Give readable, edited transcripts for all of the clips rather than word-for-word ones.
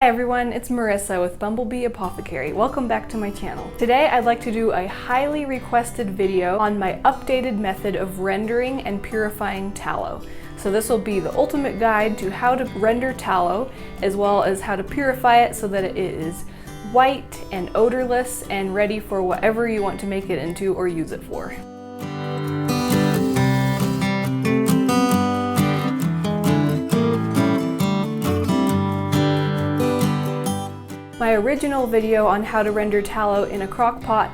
Hi everyone, it's Marisa with Bumblebee Apothecary. Welcome back to my channel. Today I'd like to do a highly requested video on my updated method of rendering and purifying tallow. So this will be the ultimate guide to how to render tallow as well as how to purify it so that it is white and odorless and ready for whatever you want to make it into or use it for. My original video on how to render tallow in a crock pot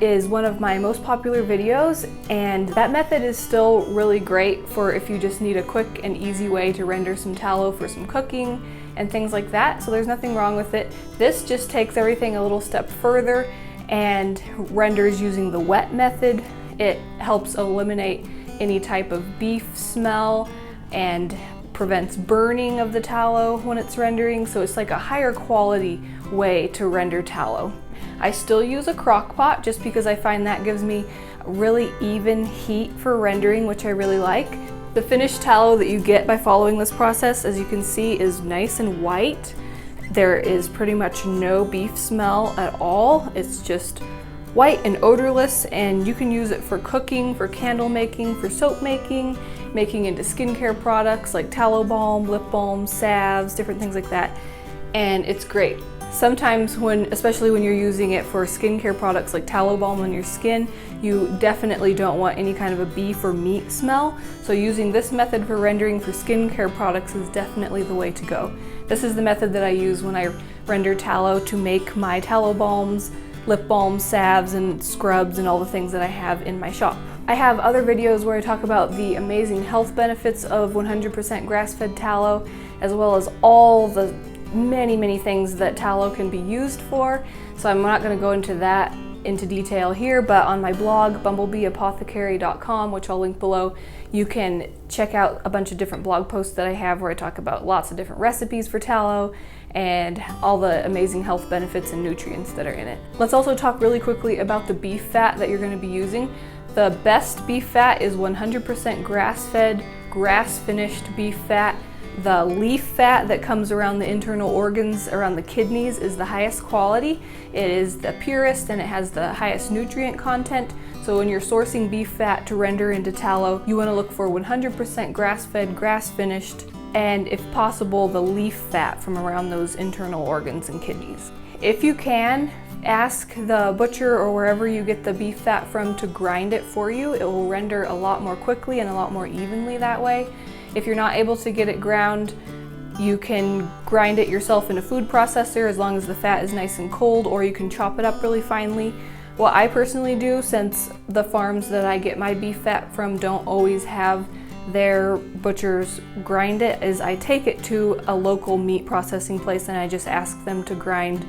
is one of my most popular videos, and that method is still really great for if you just need a quick and easy way to render some tallow for some cooking and things like that, so there's nothing wrong with it. This just takes everything a little step further and renders using the wet method. It helps eliminate any type of beef smell and prevents burning of the tallow when it's rendering, so it's like a higher quality way to render tallow. I still use a crock pot just because I find that gives me really even heat for rendering, which I really like. The finished tallow that you get by following this process, as you can see, is nice and white. There is pretty much no beef smell at all. It's just white and odorless, and you can use it for cooking, for candle making, for soap making, making into skincare products like tallow balm, lip balm, salves, different things like that, and it's great. Sometimes especially when you're using it for skincare products like tallow balm on your skin, you definitely don't want any kind of a beef or meat smell, so using this method for rendering for skincare products is definitely the way to go. This is the method that I use when I render tallow to make my tallow balms, lip balms, salves, and scrubs, and all the things that I have in my shop. I have other videos where I talk about the amazing health benefits of 100% grass-fed tallow, as well as all the many things that tallow can be used for. So I'm not going to go into that into detail here, but on my blog, bumblebeeapothecary.com, which I'll link below, you can check out a bunch of different blog posts that I have where I talk about lots of different recipes for tallow and all the amazing health benefits and nutrients that are in it. Let's also talk really quickly about the beef fat that you're going to be using. The best beef fat is 100% grass-fed, grass-finished beef fat. The leaf fat that comes around the internal organs, around the kidneys, is the highest quality. It is the purest and it has the highest nutrient content. So when you're sourcing beef fat to render into tallow, you want to look for 100% grass-fed, grass-finished, and if possible, the leaf fat from around those internal organs and kidneys. If you can, ask the butcher or wherever you get the beef fat from to grind it for you. It will render a lot more quickly and a lot more evenly that way. If you're not able to get it ground, you can grind it yourself in a food processor as long as the fat is nice and cold, or you can chop it up really finely. What I personally do, since the farms that I get my beef fat from don't always have their butchers grind it, is I take it to a local meat processing place and I just ask them to grind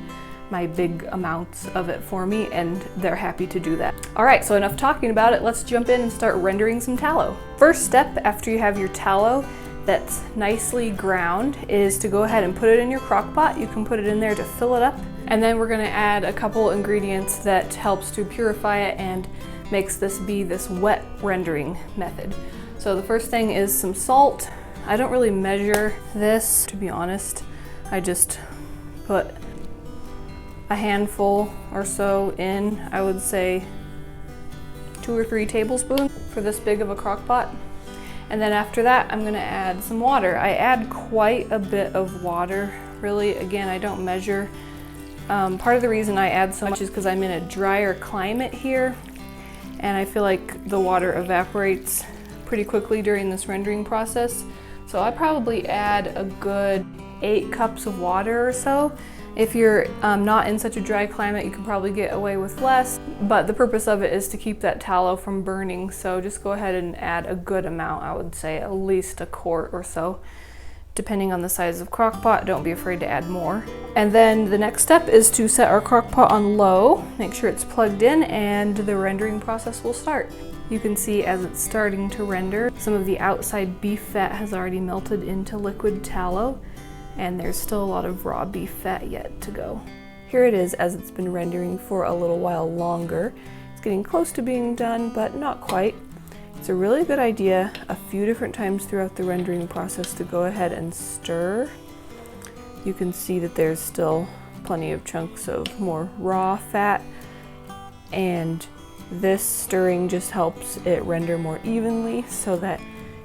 my big amounts of it for me, and they're happy to do that. Alright, so enough talking about it, let's jump in and start rendering some tallow. First step after you have your tallow that's nicely ground is to go ahead and put it in your crock pot. You can put it in there to fill it up, and then we're going to add a couple ingredients that helps to purify it and makes this be this wet rendering method. So the first thing is some salt. I don't really measure this, to be honest. I just put a handful or so in, I would say 2 or 3 tablespoons for this big of a crock pot. And then after that, I'm going to add some water. I add quite a bit of water, really. Again, I don't measure. Part of the reason I add so much is because I'm in a drier climate here, and I feel like the water evaporates pretty quickly during this rendering process. So I probably add a good 8 cups of water or so. If you're not in such a dry climate, you can probably get away with less, but the purpose of it is to keep that tallow from burning, so just go ahead and add a good amount. I would say at least a quart or so, depending on the size of crock pot. Don't be afraid to add more. And then the next step is to set our crock pot on low, make sure it's plugged in, and the rendering process will start. You can see as it's starting to render, some of the outside beef fat has already melted into liquid tallow, and there's still a lot of raw beef fat yet to go. Here it is as it's been rendering for a little while longer. It's getting close to being done, but not quite. It's a really good idea a few different times throughout the rendering process to go ahead and stir you can see that there's still plenty of chunks of more raw fat, and this stirring just helps it render more evenly so that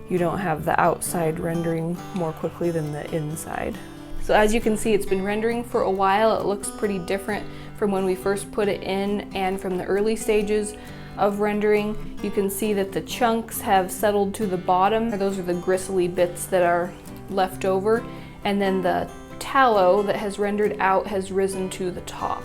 you don't have the outside rendering more quickly than the inside. So as you can see, it's been rendering for a while. It looks pretty different from when we first put it in and from the early stages of rendering. You can see that the chunks have settled to the bottom. Those are the gristly bits that are left over, and then the tallow that has rendered out has risen to the top.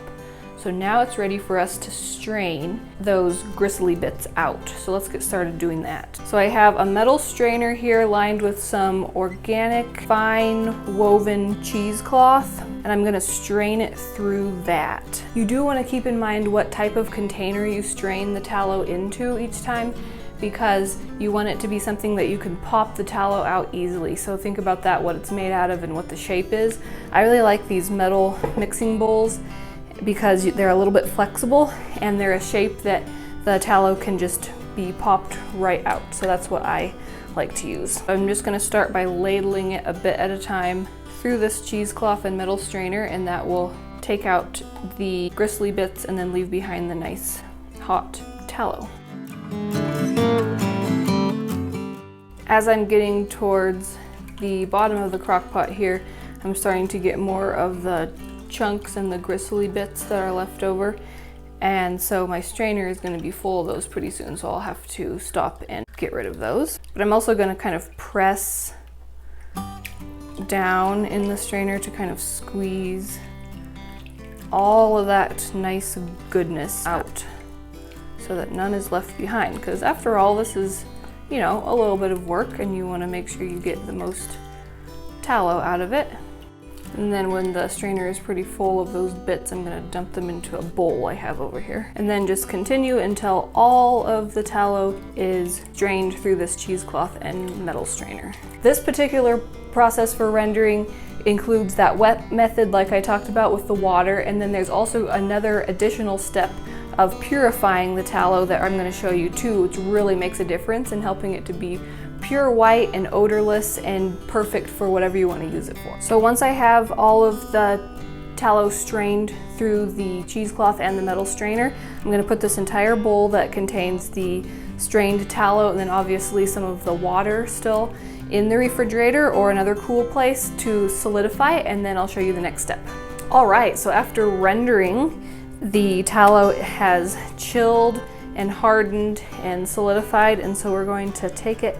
So now it's ready for us to strain those gristly bits out. So let's get started doing that. So I have a metal strainer here lined with some organic fine woven cheesecloth, and I'm gonna strain it through that. You do wanna keep in mind what type of container you strain the tallow into each time, because you want it to be something that you can pop the tallow out easily. So think about that, what it's made out of and what the shape is. I really like these metal mixing bowls because they're a little bit flexible and they're a shape that the tallow can just be popped right out. So that's what I like to use. I'm just gonna start by ladling it a bit at a time through this cheesecloth and metal strainer, and that will take out the gristly bits and then leave behind the nice hot tallow. As I'm getting towards the bottom of the crock pot here, I'm starting to get more of the chunks and the gristly bits that are left over, and so my strainer is going to be full of those pretty soon, so I'll have to stop and get rid of those. But I'm also going to kind of press down in the strainer to kind of squeeze all of that nice goodness out so that none is left behind, because after all, this is, you know, a little bit of work and you want to make sure you get the most tallow out of it. And then when the strainer is pretty full of those bits, I'm going to dump them into a bowl I have over here. And then just continue until all of the tallow is drained through this cheesecloth and metal strainer. This particular process for rendering includes that wet method like I talked about with the water, and then there's also another additional step of purifying the tallow that I'm going to show you too, which really makes a difference in helping it to be pure white and odorless and perfect for whatever you want to use it for. So once I have all of the tallow strained through the cheesecloth and the metal strainer, I'm going to put this entire bowl that contains the strained tallow and then obviously some of the water still in the refrigerator or another cool place to solidify, and then I'll show you the next step. All right, so after rendering, the tallow has chilled and hardened and solidified, and so we're going to take it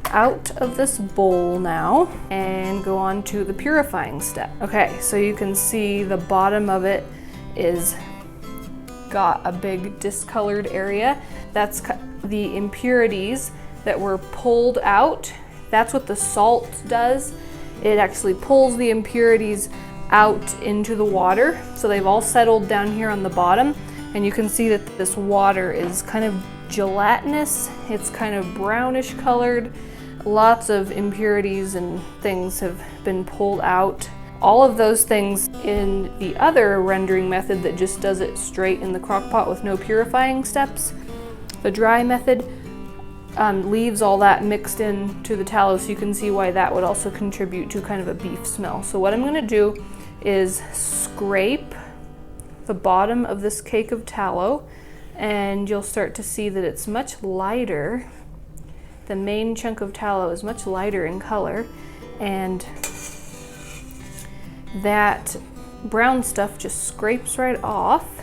out of this bowl now and go on to the purifying step. Okay, so you can see the bottom of it is got a big discolored area. That's the impurities that were pulled out. That's what the salt does. It actually pulls the impurities out into the water. So they've all settled down here on the bottom, and you can see that this water is kind of gelatinous. It's kind of brownish colored. Lots of impurities and things have been pulled out. All of those things in the other rendering method that just does it straight in the crock pot with no purifying steps, the dry method, leaves all that mixed into the tallow, so you can see why that would also contribute to kind of a beef smell. So what I'm going to do is scrape the bottom of this cake of tallow, and you'll start to see that it's much lighter. The main chunk of tallow is much lighter in color, and that brown stuff just scrapes right off,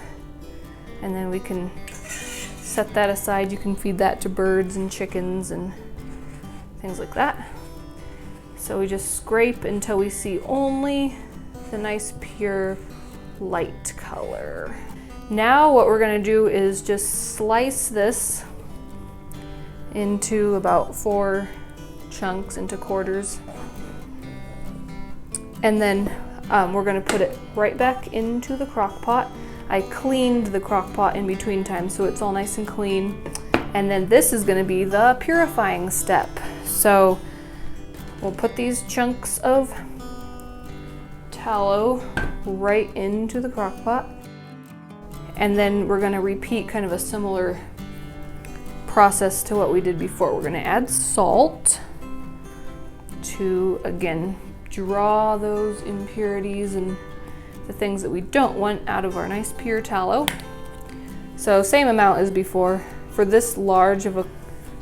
and then we can set that aside. You can feed that to birds and chickens and things like that. So we just scrape until we see only the nice pure light color. Now what we're going to do is just slice this into about 4 chunks, into quarters, and then we're going to put it right back into the crock pot. I cleaned the crock pot in between times, so it's all nice and clean. And then this is going to be the purifying step. So we'll put these chunks of tallow right into the crock pot, and then we're going to repeat kind of a similar process to what we did before. We're going to add salt to, again, draw those impurities and the things that we don't want out of our nice pure tallow. So same amount as before. For this large of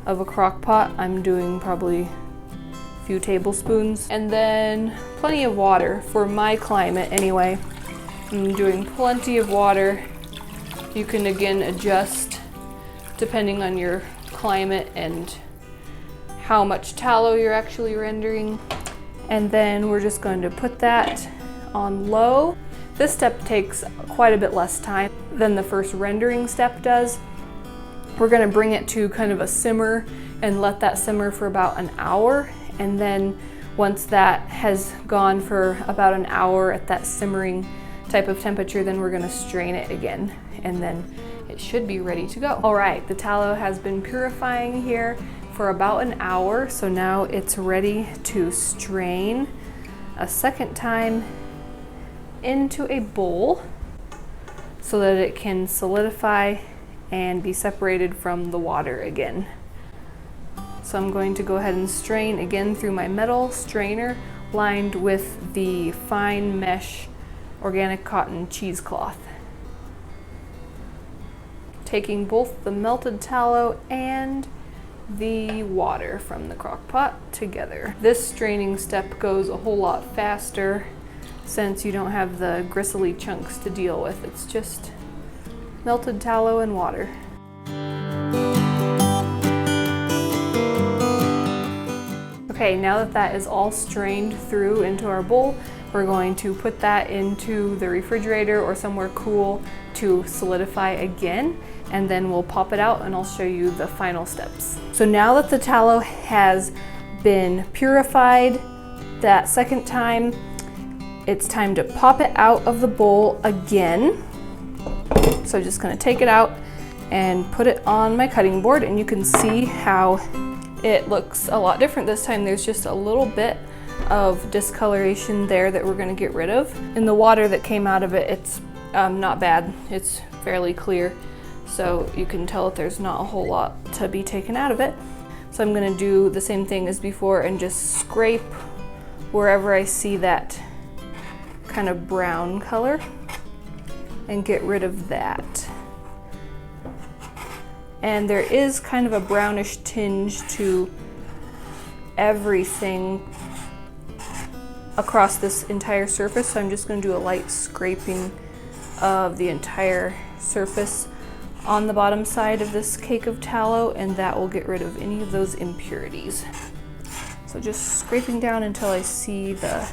a crock pot, I'm doing probably a few tablespoons. And then plenty of water for my climate anyway. I'm doing plenty of water. You can again adjust depending on your climate and how much tallow you're actually rendering. And then we're just going to put that on low. This step takes quite a bit less time than the first rendering step does. We're going to bring it to kind of a simmer and let that simmer for about an hour. And then once that has gone for about an hour at that simmering type of temperature, then we're going to strain it again. And then it should be ready to go. All right, the tallow has been purifying here for about an hour. So now it's ready to strain a second time into a bowl so that it can solidify and be separated from the water again. So I'm going to go ahead and strain again through my metal strainer lined with the fine mesh organic cotton cheesecloth. Taking both the melted tallow and the water from the crock pot together. This straining step goes a whole lot faster since you don't have the gristly chunks to deal with. It's just melted tallow and water. Okay, now that that is all strained through into our bowl, we're going to put that into the refrigerator or somewhere cool to solidify again, and then we'll pop it out and I'll show you the final steps. So now that the tallow has been purified that second time, it's time to pop it out of the bowl again. So I'm just going to take it out and put it on my cutting board, and you can see how it looks a lot different this time. There's just a little bit of discoloration there that we're going to get rid of. And the water that came out of it, it's not bad. It's fairly clear, so you can tell that there's not a whole lot to be taken out of it. So I'm going to do the same thing as before and just scrape wherever I see that kind of brown color and get rid of that. And there is kind of a brownish tinge to everything across this entire surface, so I'm just going to do a light scraping of the entire surface on the bottom side of this cake of tallow, and that will get rid of any of those impurities. So just scraping down until I see the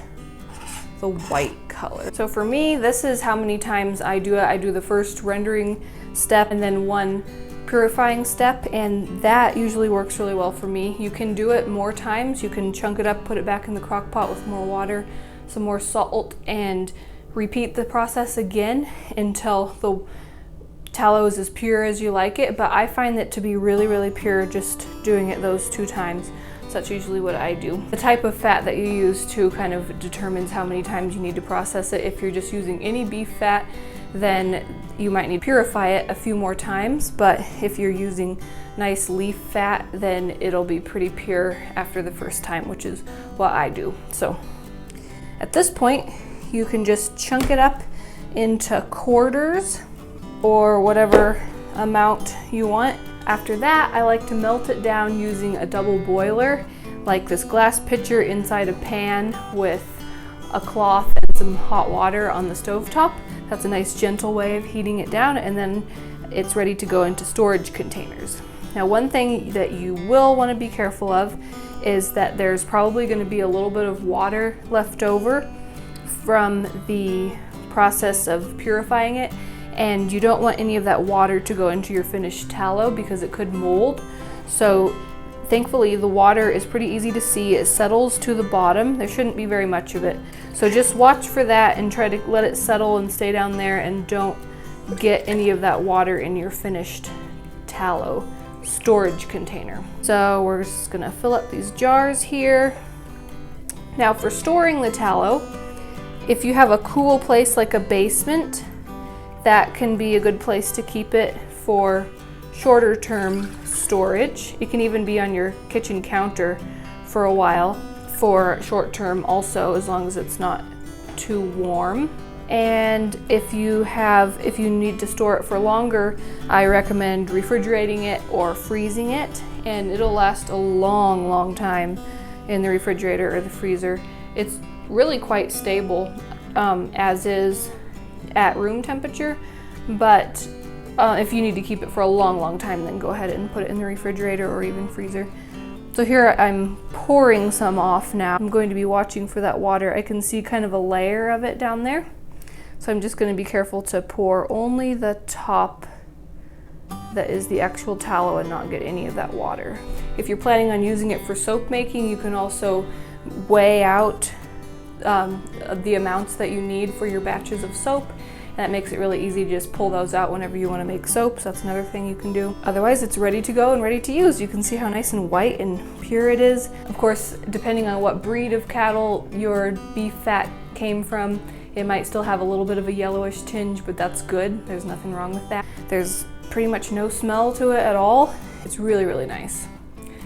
white color. So for me, this is how many times I do it. I do the first rendering step and then one purifying step, and that usually works really well for me. You can do it more times. You can chunk it up, put it back in the crock pot with more water, some more salt, and repeat the process again until the tallow is as pure as you like it. But I find that to be really, really pure just doing it those 2 times. So that's usually what I do. The type of fat that you use too kind of determines how many times you need to process it. If you're just using any beef fat, then you might need to purify it a few more times. But if you're using nice leaf fat, then it'll be pretty pure after the first time, which is what I do. So at this point, you can just chunk it up into quarters or whatever amount you want. After that, I like to melt it down using a double boiler, like this glass pitcher inside a pan with a cloth and some hot water on the stovetop. That's a nice gentle way of heating it down, and then it's ready to go into storage containers. Now, one thing that you will want to be careful of is that there's probably going to be a little bit of water left over from the process of purifying it, and you don't want any of that water to go into your finished tallow because it could mold. So thankfully the water is pretty easy to see. It settles to the bottom. There shouldn't be very much of it. So just watch for that and try to let it settle and stay down there, and don't get any of that water in your finished tallow storage container. So we're just gonna fill up these jars here. Now for storing the tallow, if you have a cool place like a basement, that can be a good place to keep it for shorter term storage. It can even be on your kitchen counter for a while. for short term also, as long as it's not too warm. And if you need to store it for longer, I recommend refrigerating it or freezing it, and it'll last a long time in the refrigerator or the freezer. It's really quite stable as is at room temperature, but if you need to keep it for a long time, then go ahead and put it in the refrigerator or even freezer. So here I'm pouring some off now. I'm going to be watching for that water. I can see kind of a layer of it down there. So I'm just going to be careful to pour only the top that is the actual tallow and not get any of that water. If you're planning on using it for soap making, you can also weigh out the amounts that you need for your batches of soap. And that makes it really easy to just pull those out whenever you want to make soap. So that's another thing you can do. Otherwise, it's ready to go and ready to use. You can see how nice and white and pure it is. Of course, depending on what breed of cattle your beef fat came from, it might still have a little bit of a yellowish tinge, but that's good. There's nothing wrong with that. There's pretty much no smell to it at all. It's really nice.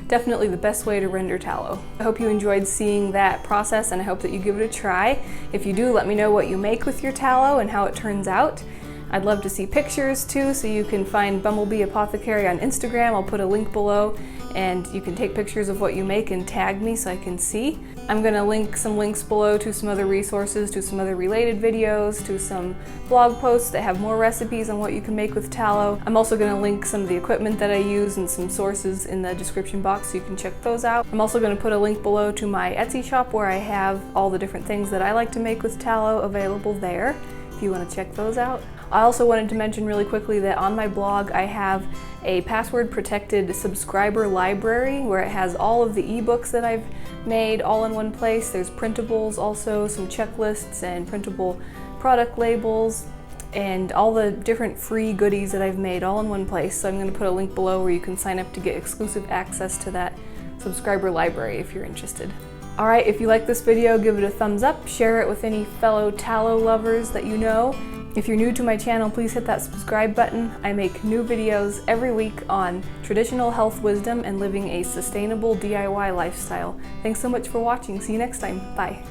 Definitely the best way to render tallow. I hope you enjoyed seeing that process, and I hope that you give it a try. If you do, let me know what you make with your tallow and how it turns out. I'd love to see pictures too, so you can find Bumblebee Apothecary on Instagram. I'll put a link below, and you can take pictures of what you make and tag me so I can see. I'm gonna link some links below to some other resources, to some other related videos, to some blog posts that have more recipes on what you can make with tallow. I'm also gonna link some of the equipment that I use and some sources in the description box so you can check those out. I'm also gonna put a link below to my Etsy shop where I have all the different things that I like to make with tallow available there, if you wanna check those out. I also wanted to mention really quickly that on my blog I have a password protected subscriber library where it has all of the ebooks that I've made all in one place. There's printables, also some checklists and printable product labels, and all the different free goodies that I've made all in one place. So I'm going to put a link below where you can sign up to get exclusive access to that subscriber library if you're interested. Alright, if you like this video, give it a thumbs up, share it with any fellow tallow lovers that you know. If you're new to my channel, please hit that subscribe button. I make new videos every week on traditional health wisdom and living a sustainable DIY lifestyle. Thanks so much for watching. See you next time. Bye.